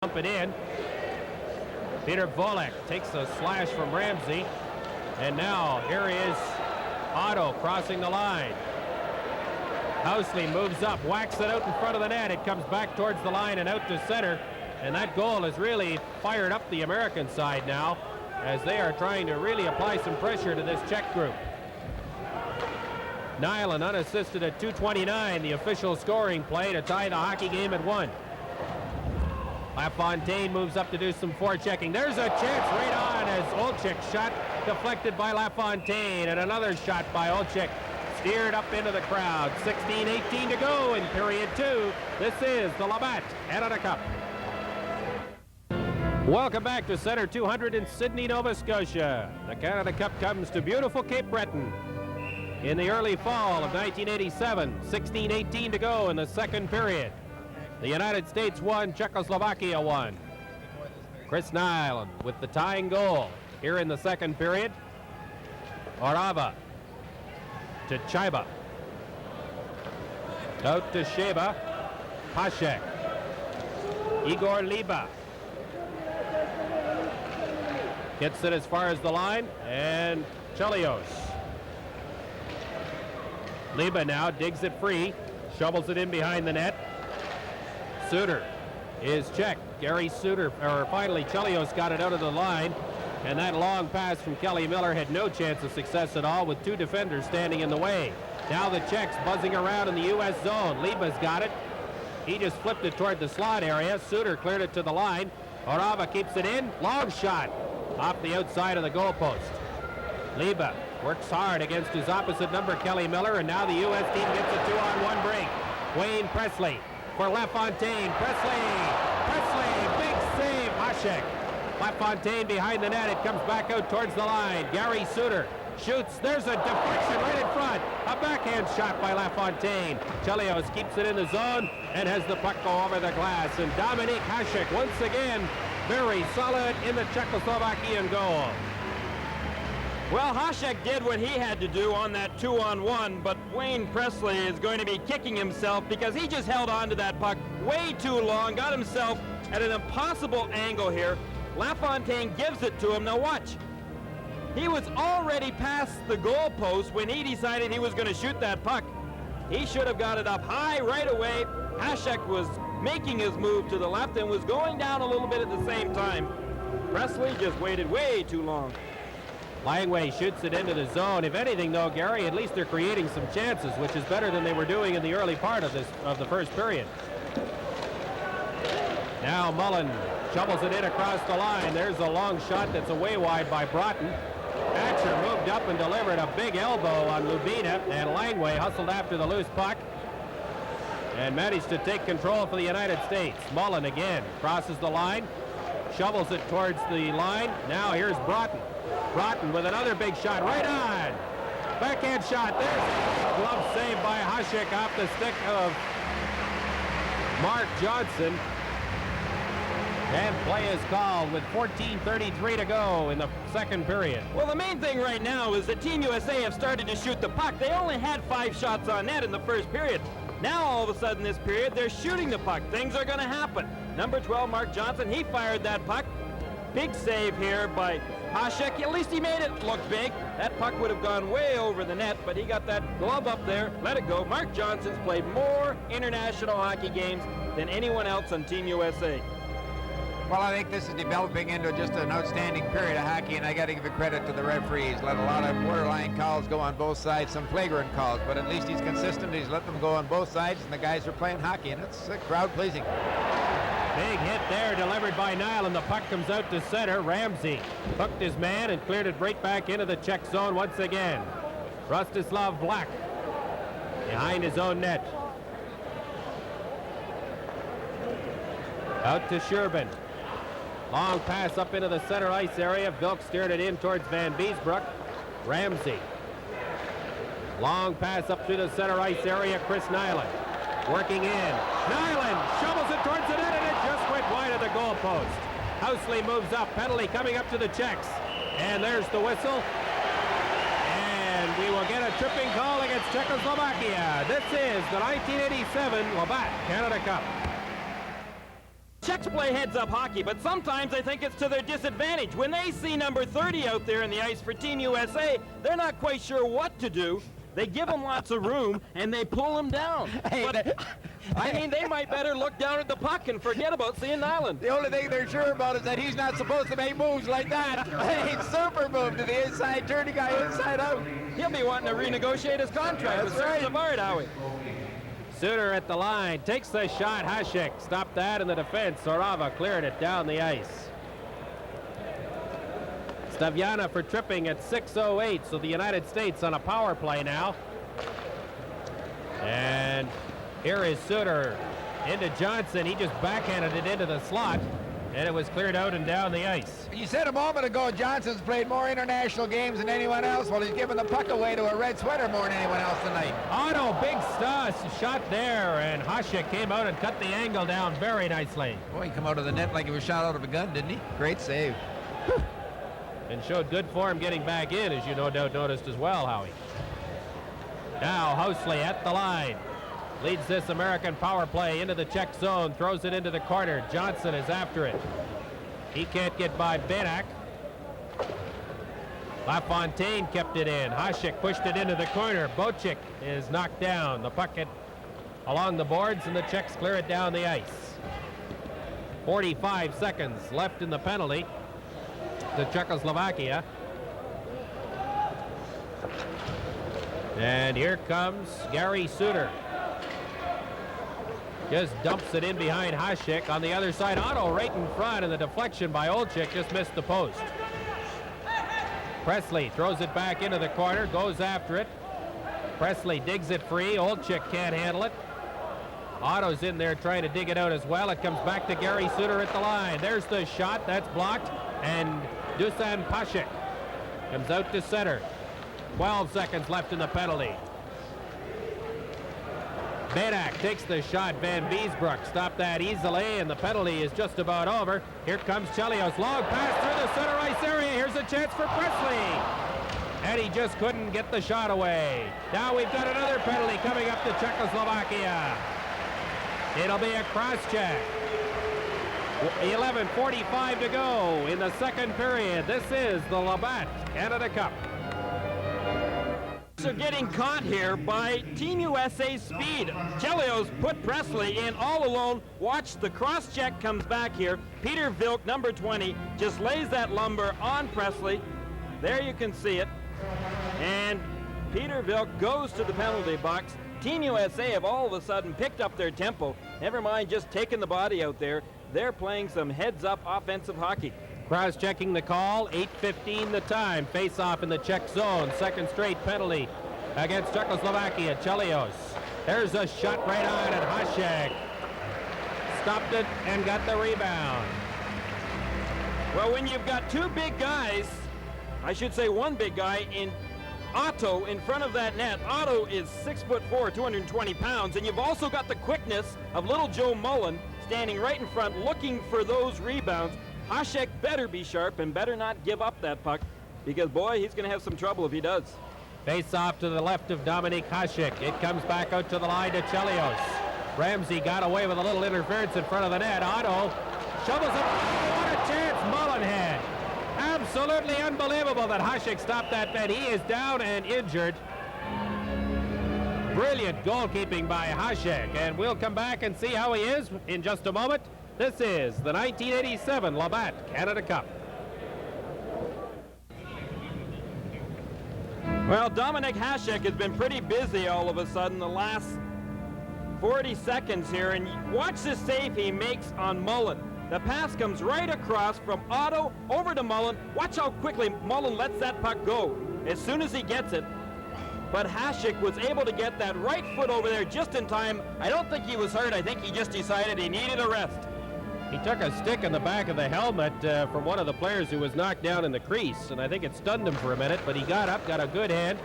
Dump it in. Peter Volek takes a slash from Ramsey. And now here is Otto crossing the line. Housley moves up, whacks it out in front of the net. It comes back towards the line and out to center. And that goal has really fired up the American side now as they are trying to really apply some pressure to this Czech group. Nyland unassisted at 2:29, the official scoring play to tie the hockey game at 1. LaFontaine moves up to do some forechecking. There's a chance right on as Olczyk shot deflected by LaFontaine, and another shot by Olczyk steered up into the crowd. 16:18 to go in period 2. This is the Labatt Canada Cup. Welcome back to Center 200 in Sydney, Nova Scotia. The Canada Cup comes to beautiful Cape Breton in the early fall of 1987. 16:18 to go in the second period. The United States won, Czechoslovakia won. Chris Nyland with the tying goal here in the second period. Orava to Chaiba. Out to Sheba. Hasek. Igor Liba. Gets it as far as the line, and Chelios. Liba now digs it free, shovels it in behind the net. Suter is checked. Gary Suter, or finally Chelios got it out of the line, and that long pass from Kelly Miller had no chance of success at all with two defenders standing in the way. Now the Czechs buzzing around in the U.S. zone. Liba's got it. He just flipped it toward the slot area. Suter cleared it to the line. Orava keeps it in. Long shot off the outside of the goalpost. Liba works hard against his opposite number, Kelly Miller, and now the U.S. team gets a 2-on-1 break. Wayne Presley for LaFontaine. Presley, big save, Hasek. LaFontaine behind the net. It comes back out towards the line. Gary Suter shoots. There's a deflection right in front. A backhand shot by LaFontaine. Chelios keeps it in the zone and has the puck go over the glass. And Dominique Hasek once again very solid in the Czechoslovakian goal. Well, Hasek did what he had to do on that 2-on-1, but Wayne Presley is going to be kicking himself because he just held on to that puck way too long, got himself at an impossible angle here. LaFontaine gives it to him. Now watch. He was already past the goal post when he decided he was going to shoot that puck. He should have got it up high right away. Hasek was making his move to the left and was going down a little bit at the same time. Presley just waited way too long. Langway shoots it into the zone. If anything, though, Gary, at least they're creating some chances, which is better than they were doing in the early part of the first period. Now Mullen shovels it in across the line. There's a long shot that's away wide by Broughton. Hatcher moved up and delivered a big elbow on Lubina, and Langway hustled after the loose puck and managed to take control for the United States. Mullen again crosses the line, shovels it towards the line. Now here's Broughton. Broughton with another big shot right on. Backhand shot. There's a glove save by Hasek off the stick of Mark Johnson. And play is called with 14:33 to go in the second period. Well, the main thing right now is that Team USA have started to shoot the puck. They only had 5 shots on net in the first period. Now, all of a sudden, this period, they're shooting the puck. Things are going to happen. Number 12, Mark Johnson, he fired that puck. Big save here by Hasek. At least he made it look big. That puck would have gone way over the net, but he got that glove up there, let it go. Mark Johnson's played more international hockey games than anyone else on Team USA. Well, I think this is developing into just an outstanding period of hockey, and I got to give a credit to the referees. Let a lot of borderline calls go on both sides, some flagrant calls, but at least he's consistent. He's let them go on both sides, and the guys are playing hockey, and it's crowd-pleasing. Big hit there delivered by Nile, and the puck comes out to center. Ramsey hooked his man and cleared it right back into the Czech zone once again. Rostislav Black behind his own net. Out to Sherbin. Long pass up into the center ice area. Vilk steered it in towards Van Beesbrook. Ramsey. Long pass up through the center ice area. Chris Nyland working in. Nyland shovels it towards the net, and it just went wide of the goalpost. Housley moves up. Penalty coming up to the Czechs. And there's the whistle. And we will get a tripping call against Czechoslovakia. This is the 1987 Labatt Canada Cup. Czechs play heads-up hockey, but sometimes I think it's to their disadvantage. When they see number 30 out there in the ice for Team USA, they're not quite sure what to do. They give him lots of room, and they pull him down. But, I mean, they might better look down at the puck and forget about seeing Nyland. The only thing they're sure about is that he's not supposed to make moves like that. He's super move to the inside, turn the guy inside out. He'll be wanting to renegotiate his contract with Savard, Howie. Suter at the line, takes the shot. Hasek stopped that in the defense. Sorava cleared it down the ice. Staviana for tripping at 6:08, so the United States on a power play now. And here is Suter into Johnson. He just backhanded it into the slot, and it was cleared out and down the ice. You said a moment ago Johnson's played more international games than anyone else. Well, he's given the puck away to a red sweater more than anyone else tonight. Otto, big shot there, and Hasek came out and cut the angle down very nicely. Boy, he come out of the net like he was shot out of a gun, didn't he? Great save. And showed good form getting back in, as you no doubt noticed as well, Howie. Now Housley at the line. Leads this American power play into the Czech zone, throws it into the corner. Johnson is after it. He can't get by Benak. LaFontaine kept it in. Hasek pushed it into the corner. Bocic is knocked down. The puck along the boards, and the Czechs clear it down the ice. 45 seconds left in the penalty to Czechoslovakia. And here comes Gary Suter. Just dumps it in behind Hasek. On the other side, Otto right in front, and the deflection by Olczyk just missed the post. Presley throws it back into the corner, goes after it. Presley digs it free. Olczyk can't handle it. Otto's in there trying to dig it out as well. It comes back to Gary Suter at the line. There's the shot. That's blocked. And Dusan Pasek comes out to center. 12 seconds left in the penalty. Benak takes the shot. Van Beesbroek stopped that easily, and the penalty is just about over. Here comes Chelios. Long pass through the center ice area. Here's a chance for Presley. And he just couldn't get the shot away. Now we've got another penalty coming up to Czechoslovakia. It'll be a cross check. 11:45 to go in the second period. This is the Labatt Canada Cup. Are getting caught here by Team USA's speed. Chelios put Presley in all alone. Watch, the cross check comes back here. Peter Vilk, number 20, just lays that lumber on Presley. There you can see it. And Peter Vilk goes to the penalty box. Team USA have all of a sudden picked up their tempo. Never mind just taking the body out there. They're playing some heads-up offensive hockey. Cross-checking the call. 8:15 the time. Face-off in the Czech zone. Second straight penalty against Czechoslovakia. Chelios. There's a shot right on, and Hasek stopped it and got the rebound. Well, when you've got two big guys, I should say one big guy in Otto in front of that net. Otto is 6'4", 220 pounds, and you've also got the quickness of little Joe Mullen standing right in front looking for those rebounds. Hasek better be sharp and better not give up that puck, because boy, he's going to have some trouble if he does. Face off to the left of Dominik Hasek. It comes back out to the line to Chelios. Ramsey got away with a little interference in front of the net. Otto shovels it. Oh, what a chance Mullen had. Absolutely unbelievable that Hasek stopped that bet. He is down and injured. Brilliant goalkeeping by Hasek, and we'll come back and see how he is in just a moment. This is the 1987 Labatt Canada Cup. Well, Dominik Hasek has been pretty busy all of a sudden the last 40 seconds here, and watch this save he makes on Mullen. The pass comes right across from Otto over to Mullen. Watch how quickly Mullen lets that puck go as soon as he gets it. But Hasek was able to get that right foot over there just in time. I don't think he was hurt. I think he just decided he needed a rest. He took a stick in the back of the helmet from one of the players who was knocked down in the crease, and I think it stunned him for a minute, but he got up, got a good head,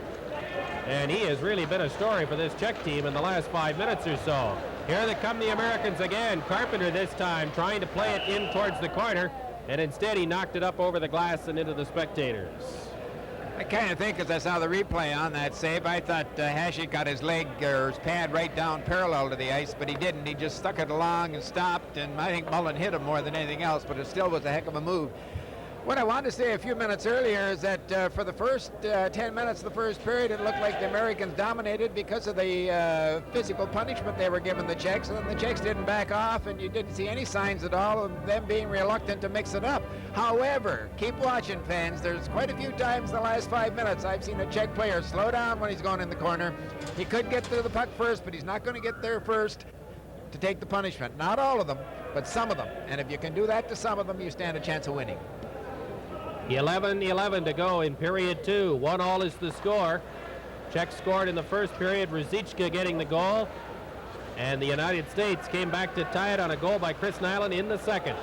and he has really been a story for this Czech team in the last 5 minutes or so. Here they come the Americans again. Carpenter this time trying to play it in towards the corner, and instead he knocked it up over the glass and into the spectators. I kind of think, as I saw the replay on that save, I thought Hasek got his leg or his pad right down parallel to the ice, but he didn't. He just stuck it along and stopped, and I think Mullen hit him more than anything else, but it still was a heck of a move. What I wanted to say a few minutes earlier is that for the first 10 minutes of the first period, it looked like the Americans dominated because of the physical punishment they were giving the Czechs, and then the Czechs didn't back off, and you didn't see any signs at all of them being reluctant to mix it up. However, keep watching, fans. There's quite a few times in the last 5 minutes I've seen a Czech player slow down when he's going in the corner. He could get to the puck first, but he's not going to get there first to take the punishment. Not all of them, but some of them. And if you can do that to some of them, you stand a chance of winning. 11-11 to go in period 2. 1-1 is the score. Czech scored in the first period, Ruzicka getting the goal, and the United States came back to tie it on a goal by Chris Nyland in the second.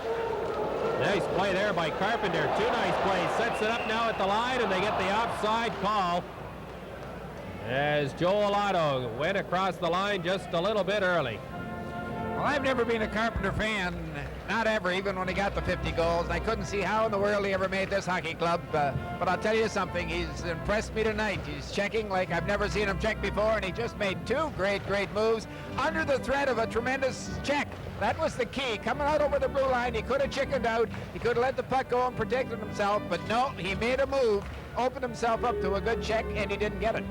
Nice play there by Carpenter. 2 nice plays. Sets it up now at the line, and they get the offside call as Joel Otto went across the line just a little bit early. Well, I've never been a Carpenter fan, not ever, even when he got the 50 goals. I couldn't see how in the world he ever made this hockey club, but I'll tell you something, he's impressed me tonight. He's checking like I've never seen him check before, and he just made 2 great moves under the threat of a tremendous check. That was the key. Coming out over the blue line, he could have chickened out. He could have let the puck go and protected himself, but no, he made a move, opened himself up to a good check, and he didn't get it.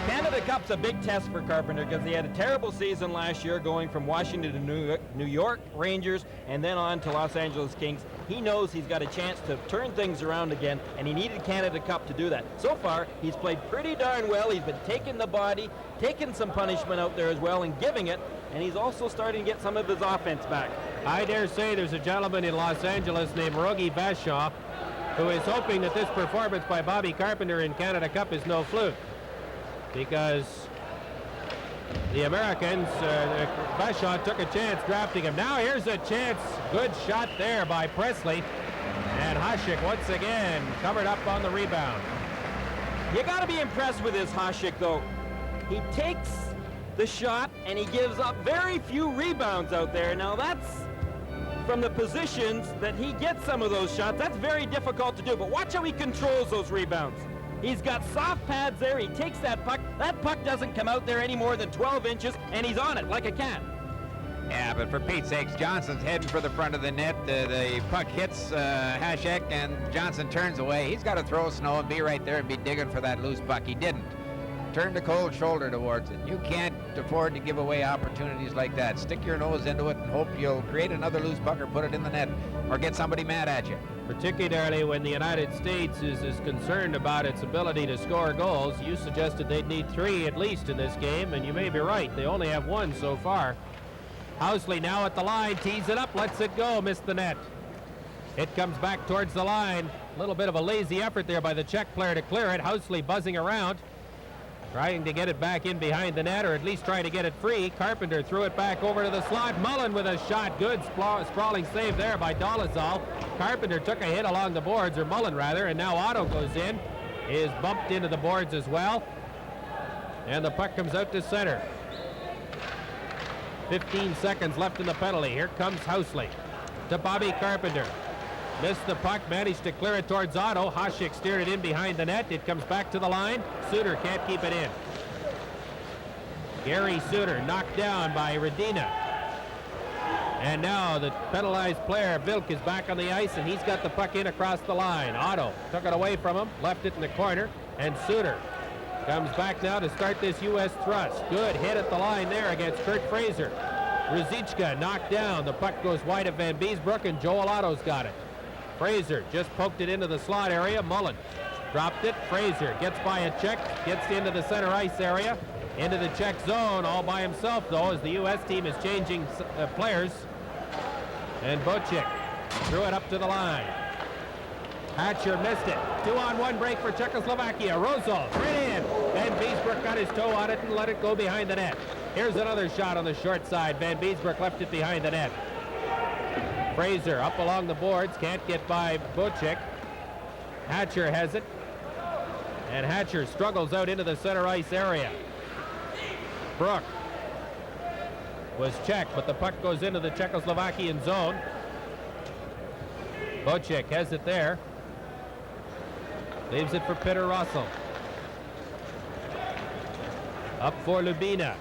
Canada Cup's a big test for Carpenter because he had a terrible season last year going from Washington to New York Rangers and then on to Los Angeles Kings. He knows he's got a chance to turn things around again, and he needed Canada Cup to do that. So far, he's played pretty darn well. He's been taking the body, taking some punishment out there as well and giving it, and he's also starting to get some of his offense back. I dare say there's a gentleman in Los Angeles named Rogie Vachon who is hoping that this performance by Bobby Carpenter in Canada Cup is no fluke, because the Americans, Vachon took a chance drafting him. Now here's a chance. Good shot there by Presley. And Hasek once again covered up on the rebound. You got to be impressed with this Hasek, though. He takes the shot and he gives up very few rebounds out there. Now that's from the positions that he gets some of those shots. That's very difficult to do, but watch how he controls those rebounds. He's got soft pads there. He takes that puck. That puck doesn't come out there any more than 12 inches, and he's on it like a cat. Yeah, but for Pete's sakes, Johnson's heading for the front of the net. The puck hits Hasek, and Johnson turns away. He's got to throw snow and be right there and be digging for that loose puck. He didn't. Turned the cold shoulder towards it. You can't afford to give away opportunities like that. Stick your nose into it and hope you'll create another loose puck or put it in the net or get somebody mad at you. Particularly when the United States is concerned about its ability to score goals. You suggested they'd need 3 at least in this game, and you may be right. They only have 1 so far. Housley now at the line, tees it up, lets it go, missed the net. It comes back towards the line. A little bit of a lazy effort there by the Czech player to clear it. Housley buzzing around, trying to get it back in behind the net, or at least trying to get it free. Carpenter threw it back over to the slot. Mullen with a shot. Good sprawling save there by Dolezal. Carpenter took a hit along the boards, or Mullen rather, and now Otto goes in. Is bumped into the boards as well. And the puck comes out to center. 15 seconds left in the penalty. Here comes Housley to Bobby Carpenter. Missed the puck, managed to clear it towards Otto. Hasek steered it in behind the net. It comes back to the line. Suter can't keep it in. Gary Suter knocked down by Radina. And now the penalized player, Vilk, is back on the ice, and he's got the puck in across the line. Otto took it away from him, left it in the corner, and Suter comes back now to start this U.S. thrust. Good hit at the line there against Kurt Fraser. Ruzicka knocked down. The puck goes wide of Van Beesbrook, and Joel Otto's got it. Fraser just poked it into the slot area. Mullen dropped it. Fraser gets by a check, gets into the center ice area, into the Czech zone all by himself, though, as the U.S. team is changing players. And Bocek threw it up to the line. Hatcher missed it. 2-on-1 break for Czechoslovakia. Rozol right in. Van Beesbrook got his toe on it and let it go behind the net. Here's another shot on the short side. Van Beesbrook left it behind the net. Fraser up along the boards, can't get by Bocek. Hatcher has it, and Hatcher struggles out into the center ice area. Brook was checked, but the puck goes into the Czechoslovakian zone. Bocek has it there. Leaves it for Peter Russell. Up for Lubina.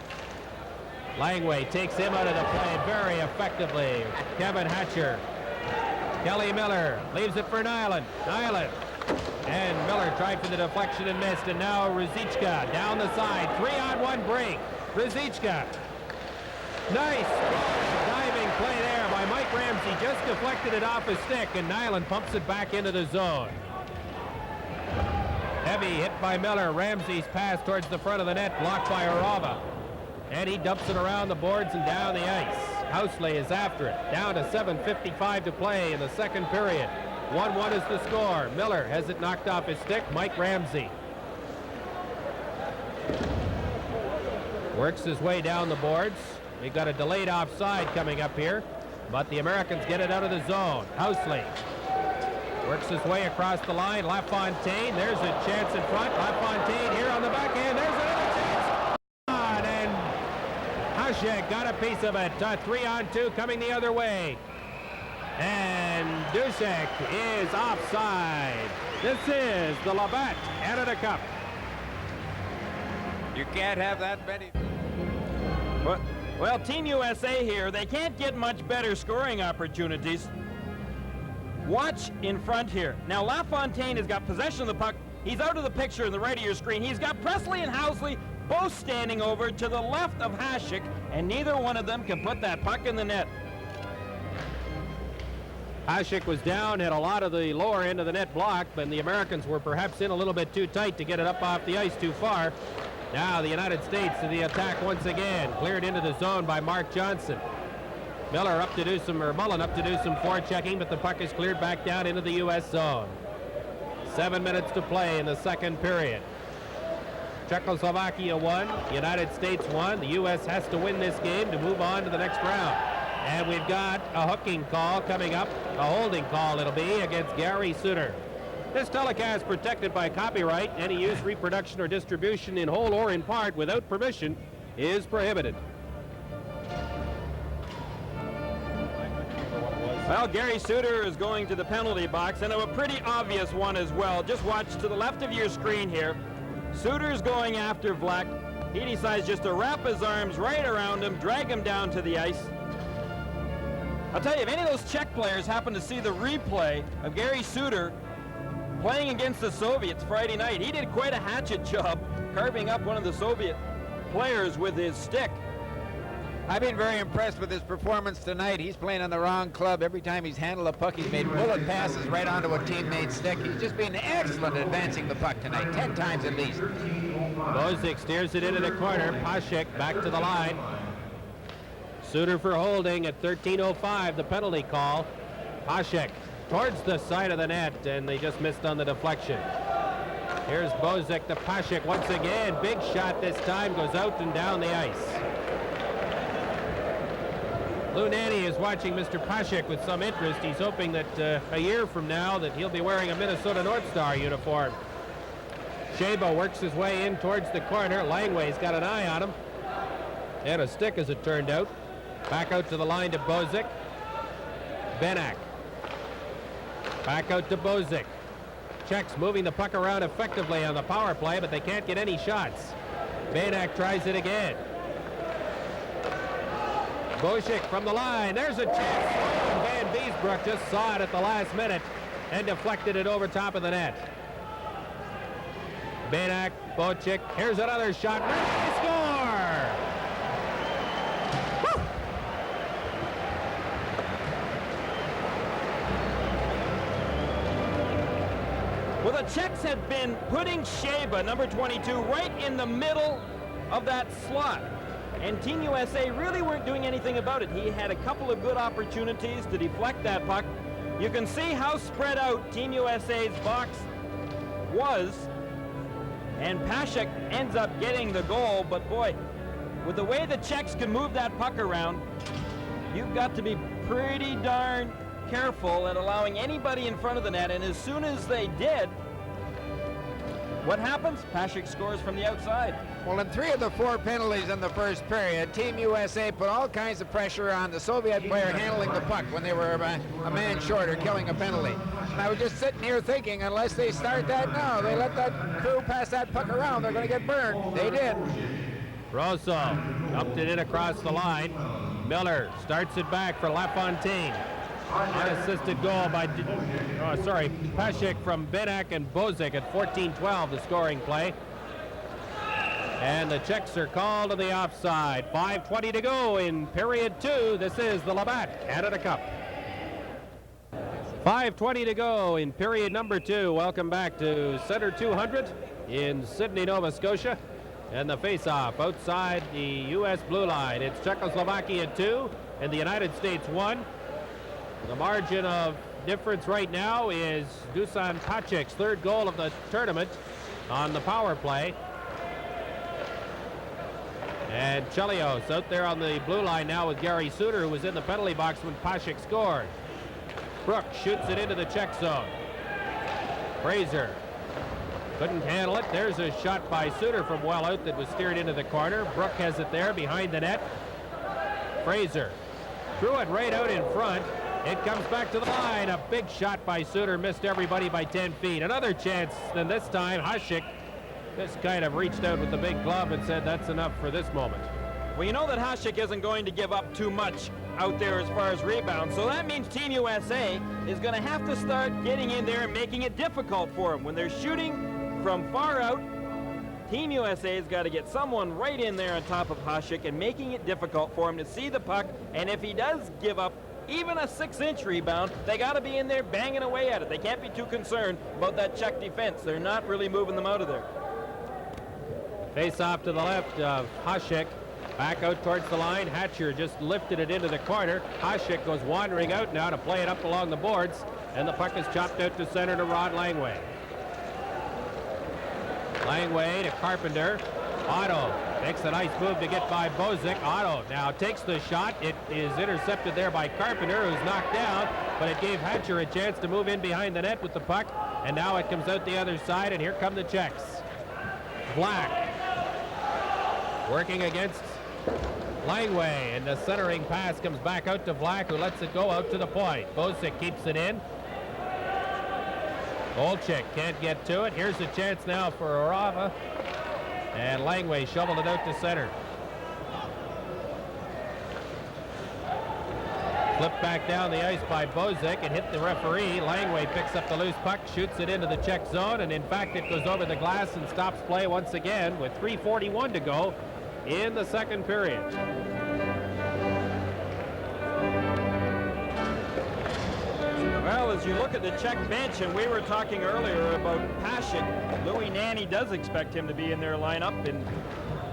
Langway takes him out of the play very effectively. Kevin Hatcher. Kelly Miller leaves it for Nyland. Nyland. And Miller tried for the deflection and missed. And now Ruzicka down the side. 3-on-1 break. Ruzicka. Nice diving play there by Mike Ramsey. Just deflected it off his stick, and Nyland pumps it back into the zone. Heavy hit by Miller. Ramsey's pass towards the front of the net, blocked by Arava. And he dumps it around the boards and down the ice. Housley is after it. Down to 7:55 to play in the second period. 1-1 is the score. Miller has it knocked off his stick. Mike Ramsey works his way down the boards. We've got a delayed offside coming up here, but the Americans get it out of the zone. Housley works his way across the line. LaFontaine, there's a chance in front. LaFontaine here on the backhand. There's another chance. And Hasek got a piece of it. 3-on-2 coming the other way. And Duszek is offside. This is the Labatt Canada Cup. You can't have that many. Well, Team USA here, they can't get much better scoring opportunities. Watch in front here. Now, LaFontaine has got possession of the puck. He's out of the picture in the right of your screen. He's got Presley and Housley both standing over to the left of Hasek, and neither one of them can put that puck in the net. Hasek was down, had a lot of the lower end of the net blocked, but the Americans were perhaps in a little bit too tight to get it up off the ice too far. Now the United States to the attack once again. Cleared into the zone by Mark Johnson. Mullen up to do some forechecking, but the puck is cleared back down into the U.S. zone. 7 minutes to play in the second period. Czechoslovakia won, the United States won. The U.S. has to win this game to move on to the next round. And we've got a hooking call coming up, a holding call it'll be against Gary Suter. This telecast protected by copyright. Any use, reproduction, or distribution in whole or in part without permission is prohibited. Well, Gary Suter is going to the penalty box, and a pretty obvious one as well. Just watch to the left of your screen here. Suter's going after Vlack. He decides just to wrap his arms right around him, drag him down to the ice. I'll tell you, if any of those Czech players happen to see the replay of Gary Suter playing against the Soviets Friday night, he did quite a hatchet job carving up one of the Soviet players with his stick. I've been very impressed with his performance tonight. He's playing on the wrong club. Every time he's handled a puck, he's made bullet passes right onto a teammate's stick. He's just been excellent at advancing the puck tonight, 10 times at least. Bozic steers it into the corner. Pasek back to the line. Suter for holding at 13:05, the penalty call. Pasek towards the side of the net, and they just missed on the deflection. Here's Bozic to Pasek once again. Big shot this time, goes out and down the ice. Lou Nanny is watching Mr. Pasek with some interest. He's hoping that a year from now that he'll be wearing a Minnesota North Star uniform. Shabo works his way in towards the corner. Langway's got an eye on him. And a stick as it turned out. Back out to the line to Bozic. Benak. Back out to Bozic. Czechs moving the puck around effectively on the power play, but they can't get any shots. Benak tries it again. Bozic from the line. There's a chance. Van Beesbrook just saw it at the last minute and deflected it over top of the net. Benak, Bozic. Here's another shot. They score! Woo! Well, the Czechs had been putting Shaba, number 22, right in the middle of that slot. And Team USA really weren't doing anything about it. He had a couple of good opportunities to deflect that puck. You can see how spread out Team USA's box was. And Pasek ends up getting the goal. But boy, with the way the Czechs can move that puck around, you've got to be pretty darn careful at allowing anybody in front of the net. And as soon as they did, What happens? Pashik scores from the outside. Well, in 3 of the 4 penalties in the first period, Team USA put all kinds of pressure on the Soviet player handling the puck when they were a man short or killing a penalty. And I was just sitting here thinking, unless they start that now, they let that crew pass that puck around, they're going to get burned. They did. Rosso dumped it in across the line. Miller starts it back for LaFontaine. Unassisted goal by, Pashik from Benak and Bozic at 14-12, the scoring play. And the Czechs are called to the offside. 5:20 to go in period 2. This is the Labatt Canada Cup. 5:20 to go in period number 2. Welcome back to Center 200 in Sydney, Nova Scotia. And the face-off outside the U.S. blue line. It's Czechoslovakia 2 and the United States 1. The margin of difference right now is Dusan Pacek's 3rd goal of the tournament on the power play. And Chelios out there on the blue line now with Gary Suter, who was in the penalty box when Pacek scored. Brook shoots it into the Czech zone. Fraser couldn't handle it. There's a shot by Suter from well out that was steered into the corner. Brook has it there behind the net. Fraser threw it right out in front. It comes back to the line. A big shot by Suter, missed everybody by 10 feet. Another chance, and this time Hasek just kind of reached out with the big glove and said that's enough for this moment. Well, you know that Hasek isn't going to give up too much out there as far as rebounds, so that means Team USA is going to have to start getting in there and making it difficult for them. When they're shooting from far out, Team USA has got to get someone right in there on top of Hasek and making it difficult for him to see the puck, and if he does give up even a 6-inch rebound, they got to be in there banging away at it. They can't be too concerned about that Czech defense. They're not really moving them out of there. Face off to the left of Hasek. Back out towards the line. Hatcher just lifted it into the corner. Hasek goes wandering out now to play it up along the boards, and the puck is chopped out to center to Rod Langway. Langway to Carpenter. Otto makes a nice move to get by Bozic. Otto now takes the shot. It is intercepted there by Carpenter, who's knocked down, but it gave Hatcher a chance to move in behind the net with the puck, and now it comes out the other side, and here come the Czechs. Black working against Langway, and the centering pass comes back out to Black, who lets it go out to the point. Bozic keeps it in. Olczyk can't get to it. Here's a chance now for Orava. And Langway shoveled it out to center. Flipped back down the ice by Bozic and hit the referee. Langway picks up the loose puck, shoots it into the Czech zone, and in fact it goes over the glass and stops play once again with 3:41 to go in the second period. Well, as you look at the Czech bench, and we were talking earlier about Pashik, Louis Nanny does expect him to be in their lineup in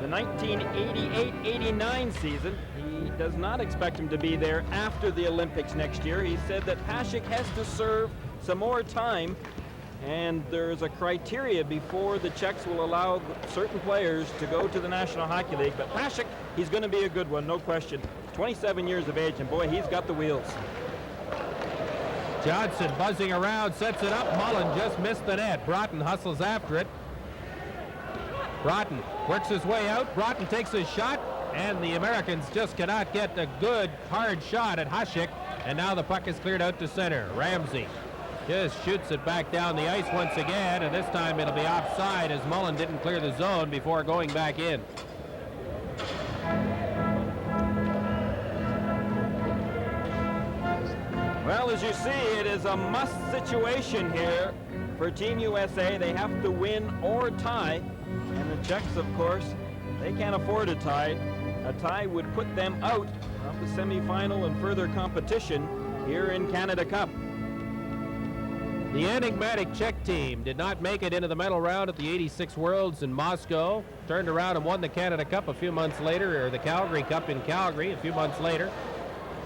the 1988-89 season. He does not expect him to be there after the Olympics next year. He said that Pashik has to serve some more time, and there's a criteria before the Czechs will allow certain players to go to the National Hockey League. But Pashik, he's going to be a good one, no question. 27 years of age, and boy, he's got the wheels. Johnson buzzing around, sets it up. Mullen just missed the net. Broughton hustles after it. Broughton works his way out. Broughton takes his shot, and the Americans just cannot get a good, hard shot at Hasek. And now the puck is cleared out to center. Ramsey just shoots it back down the ice once again, and this time it'll be offside as Mullen didn't clear the zone before going back in. Well, as you see, it is a must situation here for Team USA. They have to win or tie. And the Czechs, of course, they can't afford a tie. A tie would put them out of the semifinal and further competition here in Canada Cup. The enigmatic Czech team did not make it into the medal round at the '86 Worlds in Moscow. Turned around and won the Canada Cup a few months later, or the Calgary Cup in Calgary a few months later.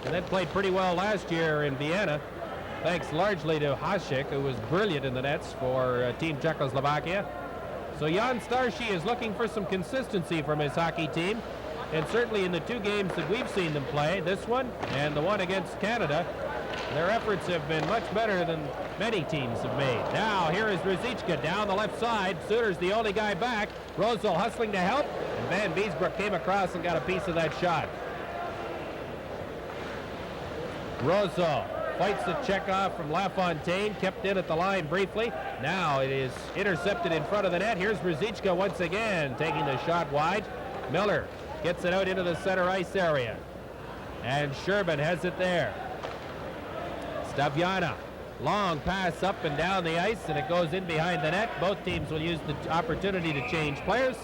And then played pretty well last year in Vienna, thanks largely to Hasek, who was brilliant in the nets for Team Czechoslovakia. So Jan Starshi is looking for some consistency from his hockey team, and certainly in the 2 games that we've seen them play, this one and the one against Canada, Their efforts have been much better than many teams have made. Now, here is Ruzicka down the left side. Suter's the only guy back. Rosal hustling to help, and Van Beesbroek came across and got a piece of that shot. Rosal fights the check off from LaFontaine, kept in at the line briefly. Now it is intercepted in front of the net. Here's Ruzicka once again, taking the shot wide. Miller gets it out into the center ice area. And Sherman has it there. Staviana, long pass up and down the ice, and it goes in behind the net. Both teams will use the opportunity to change players,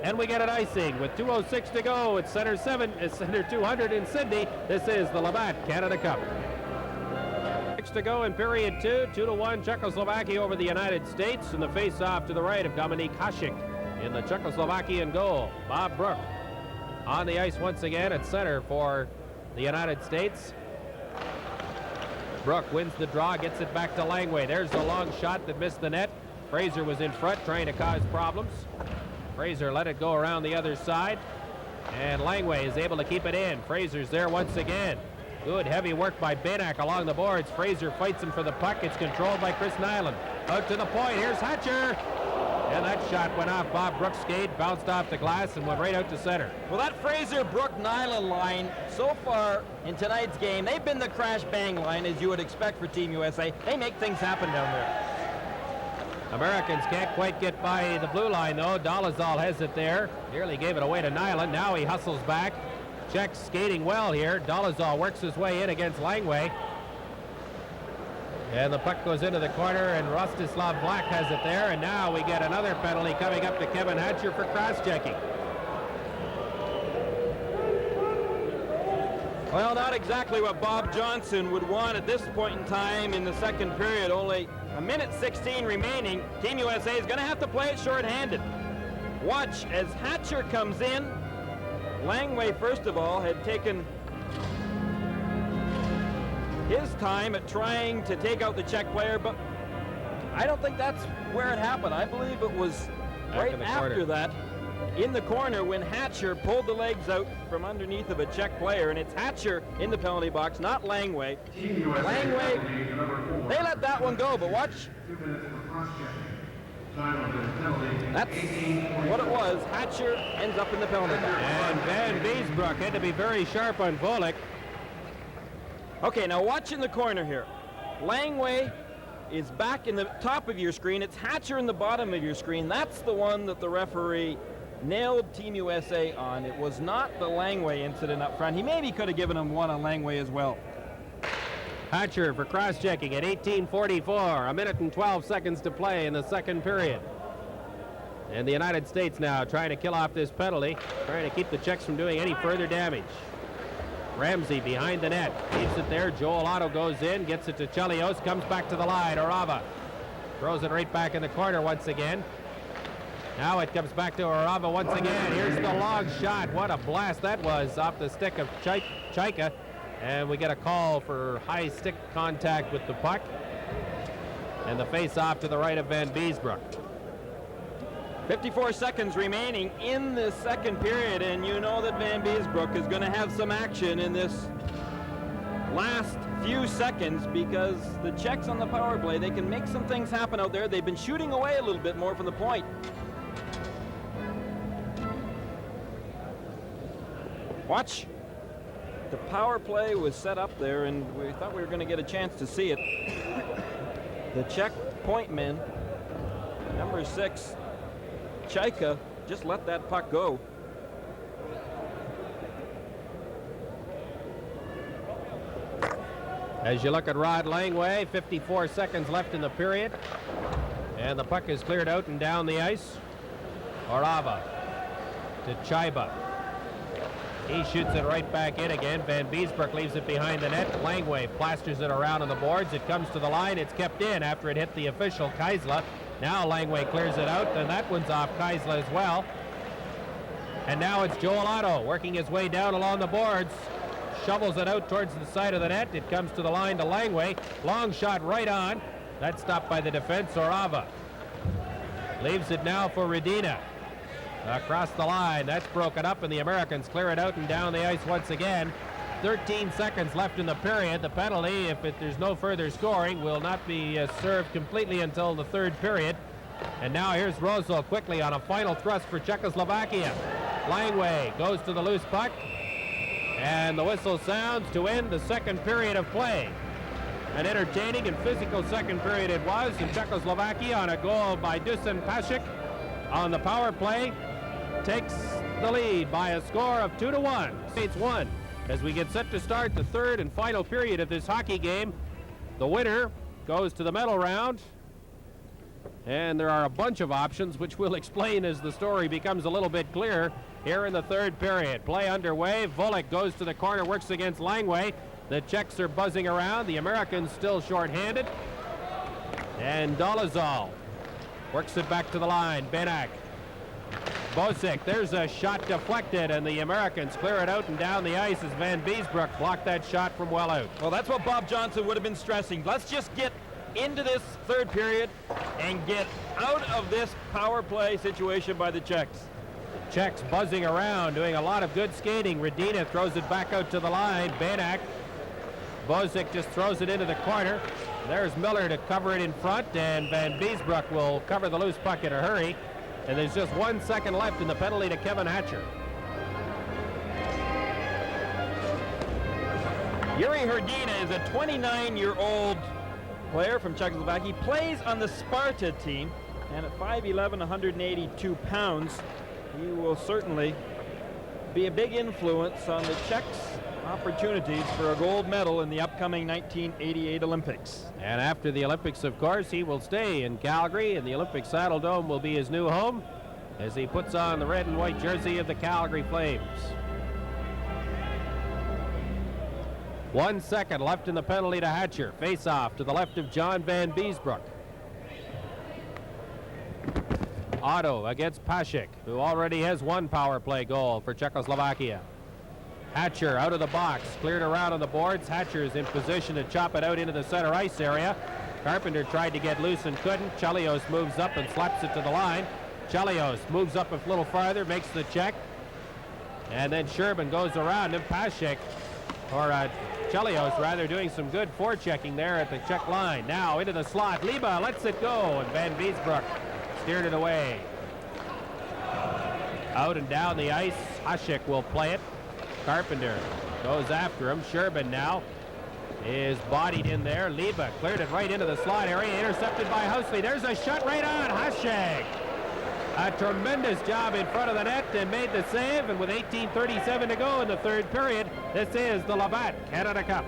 and we get an icing with 2:06 to go. It's center 200 in Sydney. This is the Labatt Canada Cup. 6 to go in period 2. 2-1 Czechoslovakia over the United States, and the face-off to the right of Dominik Hasek in the Czechoslovakian goal. Bob Brook on the ice once again at center for the United States. Brook wins the draw, gets it back to Langway. There's a long shot that missed the net. Fraser was in front trying to cause problems. Fraser let it go around the other side, and Langway is able to keep it in. Fraser's there once again. Good heavy work by Benak along the boards. Fraser fights him for the puck. It's controlled by Chris Nyland. Out to the point. Here's Hatcher. And that shot went off Bob Brook's skate, bounced off the glass, and went right out to center. Well, that Fraser-Brook-Nyland line, so far in tonight's game, they've been the crash-bang line, as you would expect for Team USA. They make things happen down there. Americans can't quite get by the blue line, though. Dolezal has it there. Nearly gave it away to Nyland. Now he hustles back. Czechs skating well here. Dolezal works his way in against Langway. And the puck goes into the corner, and Rostislav Black has it there. And now we get another penalty coming up to Kevin Hatcher for cross-checking. Well, not exactly what Bob Johnson would want at this point in time in the second period. Only a minute 16 remaining. Team USA is going to have to play it short-handed. Watch as Hatcher comes in. Langway, first of all, had taken his time at trying to take out the Czech player, but I don't think that's where it happened. I believe it was right after that, in the corner, when Hatcher pulled the legs out from underneath of a Czech player, and it's Hatcher in the penalty box, not Langway. Langway, they let that one go, but watch. That's what it was. Hatcher ends up in the penalty box. And Van Beesbroek had to be very sharp on Volek. Okay, now watch in the corner here. Langway is back in the top of your screen. It's Hatcher in the bottom of your screen. That's the one that the referee nailed Team USA on. It was not the Langway incident up front. He maybe could have given him one on Langway as well. Hatcher for cross-checking at 18:44. A minute and 12 seconds to play in the second period. And the United States now trying to kill off this penalty, trying to keep the Czechs from doing any further damage. Ramsey behind the net, keeps it there. Joel Otto goes in, gets it to Chelios, comes back to the line. Arava throws it right back in the corner once again. Now it comes back to Arava once again. Here's the long shot. What a blast that was off the stick of Chaika. And we get a call for high stick contact with the puck. And the face-off to the right of Van Beesbroek. 54 seconds remaining in the second period, and you know that Van Beesbroek is going to have some action in this last few seconds, because the Czechs on the power play, they can make some things happen out there. They've been shooting away a little bit more from the point. Watch. The power play was set up there, and we thought we were going to get a chance to see it. The Czech point man, number 6, Chaika, just let that puck go. As you look at Rod Langway, 54 seconds left in the period. And the puck is cleared out and down the ice. Orava to Chaiba. He shoots it right back in again. Van Beesbroek leaves it behind the net. Langway plasters it around on the boards. It comes to the line. It's kept in after it hit the official, Kaisla. Now Langway clears it out, and that one's off Kaisla as well. And now it's Joel Otto working his way down along the boards. Shovels it out towards the side of the net. It comes to the line to Langway. Long shot right on. That's stopped by the defense, Orava. Leaves it now for Redina. Across the line, that's broken up, and the Americans clear it out and down the ice once again. 13 seconds left in the period. The penalty, if there's no further scoring, will not be served completely until the third period. And now here's Rosol quickly on a final thrust for Czechoslovakia. Langway goes to the loose puck, and the whistle sounds to end the second period of play. An entertaining and physical second period it was, and Czechoslovakia, on a goal by Dusan Pasek on the power play, takes the lead by a score of 2-1. States won. As we get set to start the third and final period of this hockey game, the winner goes to the medal round, and there are a bunch of options which we'll explain as the story becomes a little bit clearer here in the third period. Play underway. Volek goes to the corner, works against Langway. The Czechs are buzzing around. The Americans still short-handed. And Dolezal works it back to the line. Benak. Bosek, there's a shot deflected, and the Americans clear it out and down the ice as Van Beesbroek blocked that shot from well out. Well, that's what Bob Johnson would have been stressing. Let's just get into this third period and get out of this power play situation by the Czechs. The Czechs buzzing around, doing a lot of good skating. Radina throws it back out to the line. Benak. Bosek just throws it into the corner. There's Miller to cover it in front, and Van Beesbroek will cover the loose puck in a hurry. And there's just 1 second left in the penalty to Kevin Hatcher. Yuri Hrdina is a 29-year-old player from Czechoslovakia. He plays on the Sparta team, and at 5'11", 182 pounds, he will certainly be a big influence on the Czechs' opportunities for a gold medal in the upcoming 1988 Olympics. And after the Olympics, of course, he will stay in Calgary, and the Olympic Saddle Dome will be his new home as he puts on the red and white jersey of the Calgary Flames. 1 second left in the penalty to Hatcher. Face-off to the left of John Van Beesbroek. Otto against Pasek, who already has one power play goal for Czechoslovakia. Hatcher out of the box, cleared around on the boards. Hatcher is in position to chop it out into the center ice area. Carpenter tried to get loose and couldn't. Chelios moves up and slaps it to the line. Chelios moves up a little farther, makes the check. And then Sherman goes around him. Pasek, or Chelios rather, doing some good forechecking there at the Czech line. Now into the slot. Liba lets it go, and Van Beesbroek steered it away. Out and down the ice. Hasek will play it. Carpenter goes after him. Sherman now is bodied in there. Liba cleared it right into the slot area, intercepted by Housley. There's a shot right on Hasek. A tremendous job in front of the net and made the save, and with 18:37 to go in the third period, this is the Labatt Canada Cup.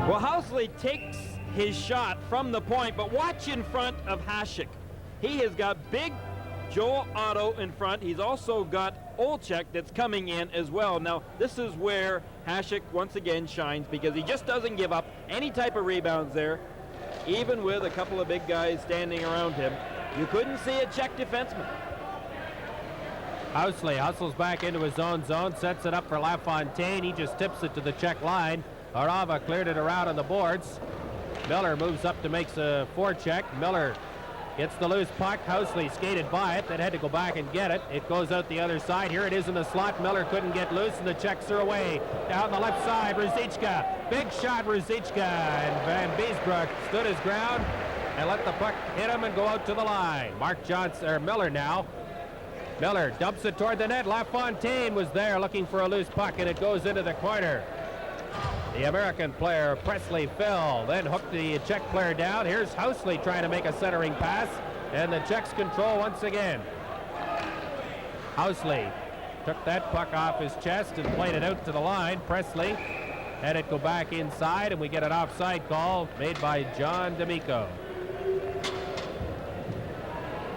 Well, Housley takes his shot from the point, but watch in front of Hasek. He has got big Joel Otto in front. He's also got Olczyk that's coming in as well. Now, this is where Hasek once again shines, because he just doesn't give up any type of rebounds there, even with a couple of big guys standing around him. You couldn't see a Czech defenseman. Housley hustles back into his own zone, sets it up for LaFontaine. He just tips it to the Czech line. Arava cleared it around on the boards. Miller moves up to make a forecheck. Miller gets the loose puck. Housley skated by it, then had to go back and get it. It goes out the other side. Here it is in the slot. Miller couldn't get loose, and the Czechs are away. Down the left side, Ruzicka. Big shot, Ruzicka. And Van Beesbroek stood his ground and let the puck hit him and go out to the line. Miller now. Miller dumps it toward the net. LaFontaine was there looking for a loose puck, and it goes into the corner. The American player, Presley, fell, then hooked the Czech player down. Here's Housley trying to make a centering pass, and the Czechs control once again. Housley took that puck off his chest and played it out to the line. Presley had it go back inside, and we get an offside call made by John D'Amico.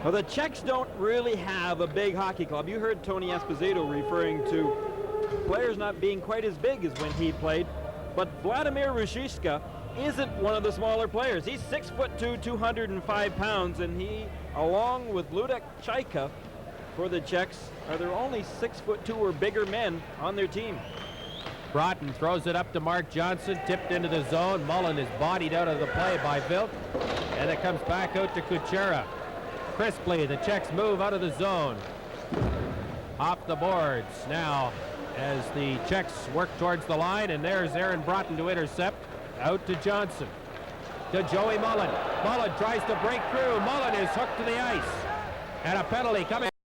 Well, the Czechs don't really have a big hockey club. You heard Tony Esposito referring to players not being quite as big as when he played. But Vladimir Ruzicka isn't one of the smaller players. He's 6'2", 205 pounds, and he, along with Ludek Chaika for the Czechs, are there only 6'2" or bigger men on their team. Broughton throws it up to Mark Johnson, tipped into the zone. Mullen is bodied out of the play by Vilk, and it comes back out to Kuchera. Crisply, the Czechs move out of the zone. Off the boards. Now, as the Czechs work towards the line, and there's Aaron Broughton to intercept. Out to Johnson. To Joey Mullen. Mullen tries to break through. Mullen is hooked to the ice. And a penalty coming.